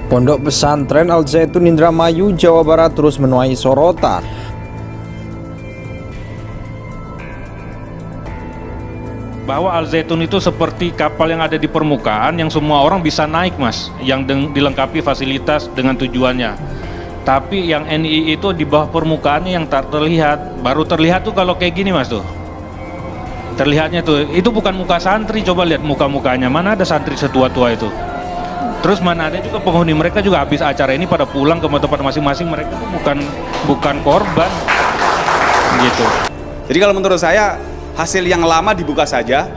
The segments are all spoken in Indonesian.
Pondok Pesantren Al Zaitun Indramayu, Jawa Barat terus menuai sorotan. Bahwa Al Zaitun itu seperti kapal yang ada di permukaan yang semua orang bisa naik, Mas, yang dilengkapi fasilitas dengan tujuannya. Tapi yang NII itu di bawah permukaannya yang tak terlihat. Baru terlihat tuh kalau kayak gini, Mas, tuh. Terlihatnya tuh, itu bukan muka santri. Coba lihat muka-mukanya, mana ada santri setua-tua itu. Terus mana ada juga penghuni mereka juga habis acara ini pada pulang ke tempat masing-masing, mereka tuh bukan korban gitu. Jadi kalau menurut saya hasil yang lama dibuka saja,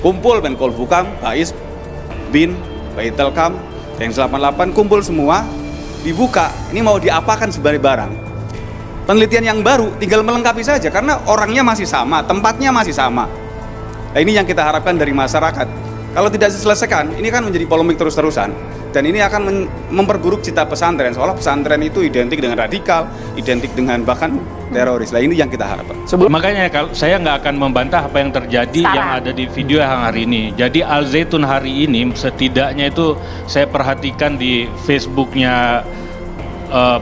kumpul Menko Polhukam, Bais, BIN, Baitelkam, Densus 88 kumpul semua, dibuka. Ini mau diapakan sebagai barang? Penelitian yang baru tinggal melengkapi saja karena orangnya masih sama, tempatnya masih sama. Nah, ini yang kita harapkan dari masyarakat. Kalau tidak diselesaikan, ini kan menjadi polemik terus-terusan. Dan ini akan memperburuk cita pesantren. Soalnya pesantren itu identik dengan radikal, identik dengan bahkan teroris. Nah, ini yang kita harapkan. Makanya saya nggak akan membantah apa yang terjadi yang ada di video yang hari ini. Jadi Al Zaitun hari ini setidaknya itu saya perhatikan di Facebooknya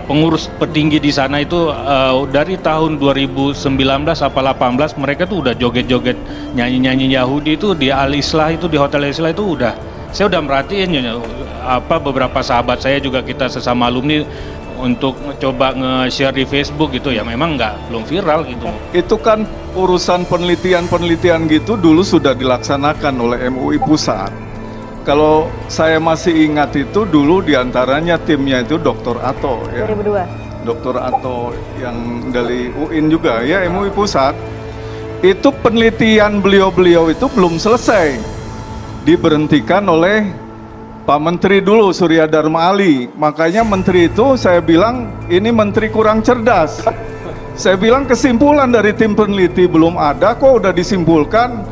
pengurus petinggi di sana itu dari tahun 2019 apa 18 mereka tuh udah joget-joget nyanyi-nyanyi Yahudi itu di Al Islah itu di Hotel Islah itu udah saya udah merhatiin apa beberapa sahabat saya juga kita sesama alumni untuk coba nge-share di Facebook gitu ya, memang belum viral gitu. Itu kan urusan penelitian gitu dulu sudah dilaksanakan oleh MUI Pusat. Kalau saya masih ingat itu dulu diantaranya timnya itu Dr. Ato ya. 2002. Dr. Ato yang dari UIN juga ya, MUI Pusat. Itu penelitian beliau-beliau itu belum selesai. Diberhentikan oleh Pak Menteri dulu, Surya Dharma Ali. Makanya menteri itu saya bilang ini menteri kurang cerdas. Saya bilang kesimpulan dari tim peneliti belum ada kok udah disimpulkan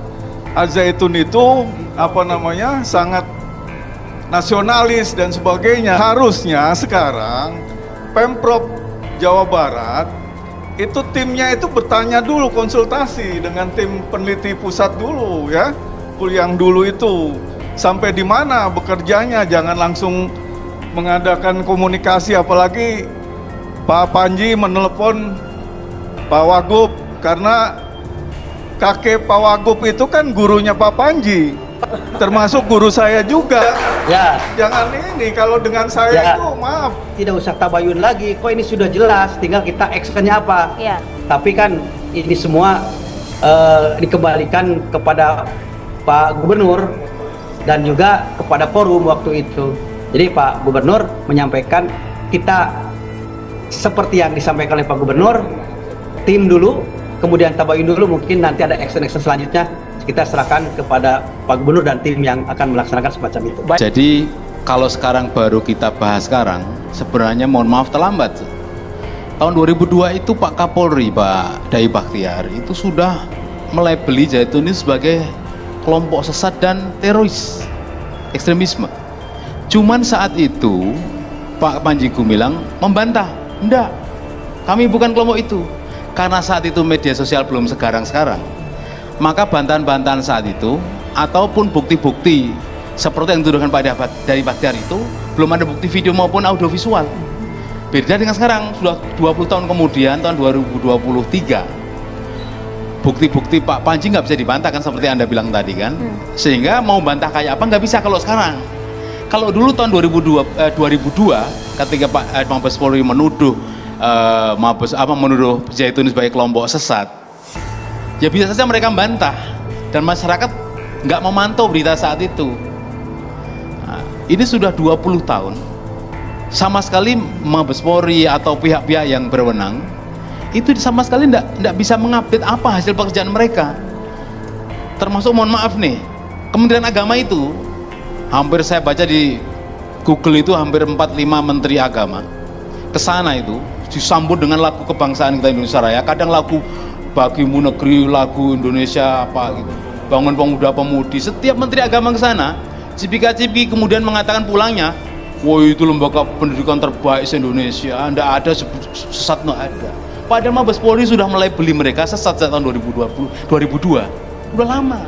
Al Zaitun itu sangat nasionalis dan sebagainya. Harusnya sekarang Pemprov Jawa Barat itu timnya itu bertanya dulu, konsultasi dengan tim peneliti pusat dulu ya, yang dulu itu sampai di mana bekerjanya, jangan langsung mengadakan komunikasi. Apalagi Pak Panji menelepon Pak Wagub karena kakek Pak Wagub itu kan gurunya Pak Panji, termasuk guru saya juga. Ya. Jangan ini kalau dengan saya itu maaf. Tidak usah tabayun lagi, kok ini sudah jelas, tinggal kita actionnya apa. Ya. Tapi kan ini semua dikembalikan kepada Pak Gubernur dan juga kepada forum waktu itu. Jadi Pak Gubernur menyampaikan kita seperti yang disampaikan oleh Pak Gubernur, tim dulu, kemudian tabayun dulu, mungkin nanti ada action-action selanjutnya kita serahkan kepada Pak Gubernur dan tim yang akan melaksanakan semacam itu. Jadi kalau sekarang baru kita bahas sekarang, sebenarnya mohon maaf terlambat. Tahun 2002 itu Pak Kapolri, Pak Dai Bakhtiar itu sudah melabeli Zaitun ini sebagai kelompok sesat dan teroris ekstremisme. Cuman saat itu Pak Panji Gumilang membantah, enggak, kami bukan kelompok itu. Karena saat itu media sosial belum sekarang-sekarang, maka bantahan-bantahan saat itu ataupun bukti-bukti seperti yang dituduhkan Pak Dai Bakhtiar itu belum ada bukti video maupun audiovisual. Beda dengan sekarang, sudah 20 tahun kemudian, tahun 2023, bukti-bukti Pak Panji nggak bisa dibantahkan seperti Anda bilang tadi kan. Sehingga mau bantah kayak apa nggak bisa kalau sekarang. Kalau dulu tahun 2002 ketika Pak Mabes Polri menuduh menuduh Zaitun sebagai kelompok sesat, ya bisa saja mereka membantah dan masyarakat nggak memantau berita saat itu. Nah, ini sudah 20 tahun sama sekali Mabes Polri atau pihak-pihak yang berwenang itu sama sekali tidak bisa mengupdate apa hasil pekerjaan mereka. Termasuk mohon maaf nih, Kementerian Agama itu hampir saya baca di Google itu hampir 45 menteri agama kesana itu disambut dengan lagu kebangsaan kita Indonesia Raya, kadang lagu Bagimu Negeri, lagu Indonesia apa gitu, Bangun Pemuda Pemudi. Setiap menteri agama ke sana, cipika-cipiki kemudian mengatakan pulangnya, wah itu lembaga pendidikan terbaik se-Indonesia, tidak ada sesat, tidak ada. Padahal Mabes Polri sudah mulai beli mereka sesat sejak tahun 2002, udah lama.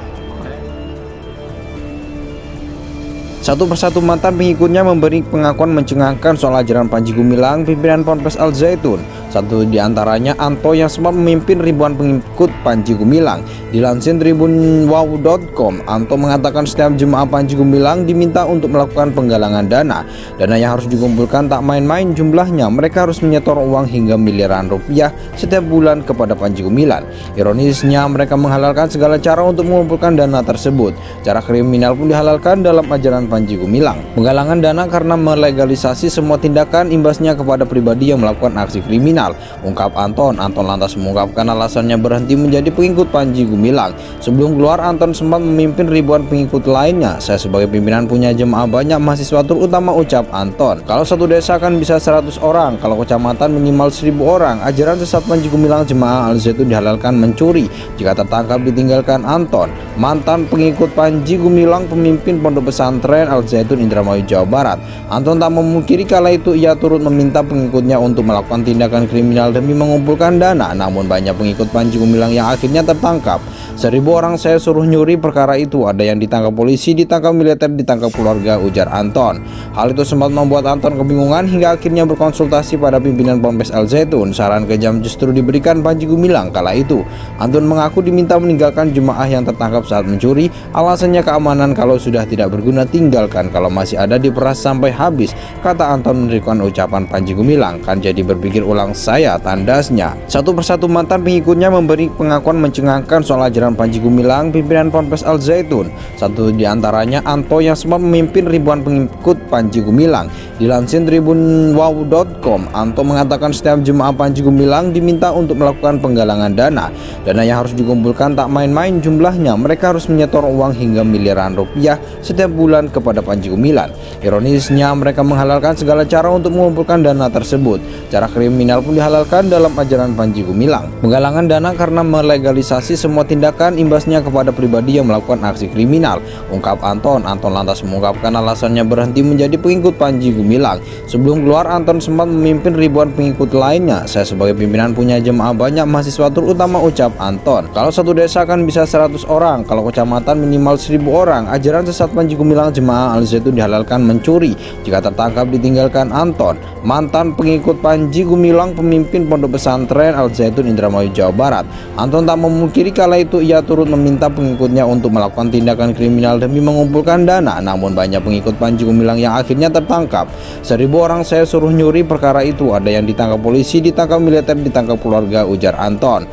Satu persatu mantan pengikutnya memberi pengakuan mencengangkan soal ajaran Panji Gumilang, pimpinan Ponpes Al Zaitun. Satu di antaranya Anto yang sempat memimpin ribuan pengikut Panji Gumilang. Dilansir tribunwow.com, Anto mengatakan setiap jemaah Panji Gumilang diminta untuk melakukan penggalangan dana. Dana yang harus dikumpulkan tak main-main jumlahnya, mereka harus menyetor uang hingga miliaran rupiah setiap bulan kepada Panji Gumilang. Ironisnya, mereka menghalalkan segala cara untuk mengumpulkan dana tersebut. Cara kriminal pun dihalalkan dalam ajaran Panji Gumilang. Penggalangan dana karena melegalisasi semua tindakan imbasnya kepada pribadi yang melakukan aksi kriminal, ungkap Anton. Anton lantas mengungkapkan alasannya berhenti menjadi pengikut Panji Gumilang. Sebelum keluar, Anton sempat memimpin ribuan pengikut lainnya. Saya sebagai pimpinan punya jemaah banyak mahasiswa, terutama, ucap Anton. Kalau satu desa kan bisa 100 orang, kalau kecamatan minimal 1000 orang. Ajaran sesat Panji Gumilang jemaah Al Zaitun dihalalkan mencuri jika tertangkap, ditinggalkan Anton. Mantan pengikut Panji Gumilang, pemimpin pondok pesantren Al Zaitun Indramayu, Jawa Barat. Anton tak memungkiri kala itu ia turut meminta pengikutnya untuk melakukan tindakan kriminal demi mengumpulkan dana. Namun banyak pengikut Panji Gumilang yang akhirnya tertangkap. 1000 orang saya suruh nyuri, perkara itu ada yang ditangkap polisi, ditangkap militer, ditangkap keluarga, ujar Anton. Hal itu sempat membuat Anton kebingungan hingga akhirnya berkonsultasi pada pimpinan Ponpes Al Zaitun. Saran kejam justru diberikan Panji Gumilang kala itu. Anton mengaku diminta meninggalkan jemaah yang tertangkap saat mencuri. Alasannya keamanan, kalau sudah tidak berguna tinggalkan, kalau masih ada diperas sampai habis, kata Anton menerima ucapan Panji Gumilang. Kan jadi berpikir ulang saya, tandasnya. Satu persatu mantan pengikutnya memberi pengakuan mencengangkan soal ajaran Panji Gumilang, pimpinan Ponpes Al Zaitun. Satu di antaranya Anto yang sempat memimpin ribuan pengikut Panji Gumilang. Dilansir tribunwow.com, Anto mengatakan setiap jemaah Panji Gumilang diminta untuk melakukan penggalangan dana. Dana yang harus dikumpulkan tak main-main jumlahnya, mereka harus menyetor uang hingga miliaran rupiah setiap bulan kepada Panji Gumilang. Ironisnya, mereka menghalalkan segala cara untuk mengumpulkan dana tersebut. Cara kriminal pun dihalalkan dalam ajaran Panji Gumilang. Penggalangan dana karena melegalisasi semua tindakan imbasnya kepada pribadi yang melakukan aksi kriminal, ungkap Anton. Anton lantas mengungkapkan alasannya berhenti menjadi pengikut Panji Gumilang. Sebelum keluar, Anton sempat memimpin ribuan pengikut lainnya. Saya sebagai pimpinan punya jemaah banyak mahasiswa, terutama, ucap Anton. Kalau satu desa kan bisa 100 orang, kalau kecamatan minimal 1000 orang. Ajaran sesat Panji Gumilang jemaah Al Zaitun dihalalkan mencuri jika tertangkap, ditinggalkan Anton. Mantan pengikut Panji Gumilang, pemimpin pondok pesantren Al Zaitun Indramayu, Jawa Barat. Anton tak memungkiri kala itu ia turut meminta pengikutnya untuk melakukan tindakan kriminal demi mengumpulkan dana. Namun banyak pengikut Panji Gumilang yang akhirnya tertangkap. 1000 orang saya suruh nyuri, perkara itu ada yang ditangkap polisi, ditangkap militer, ditangkap keluarga, ujar Anton.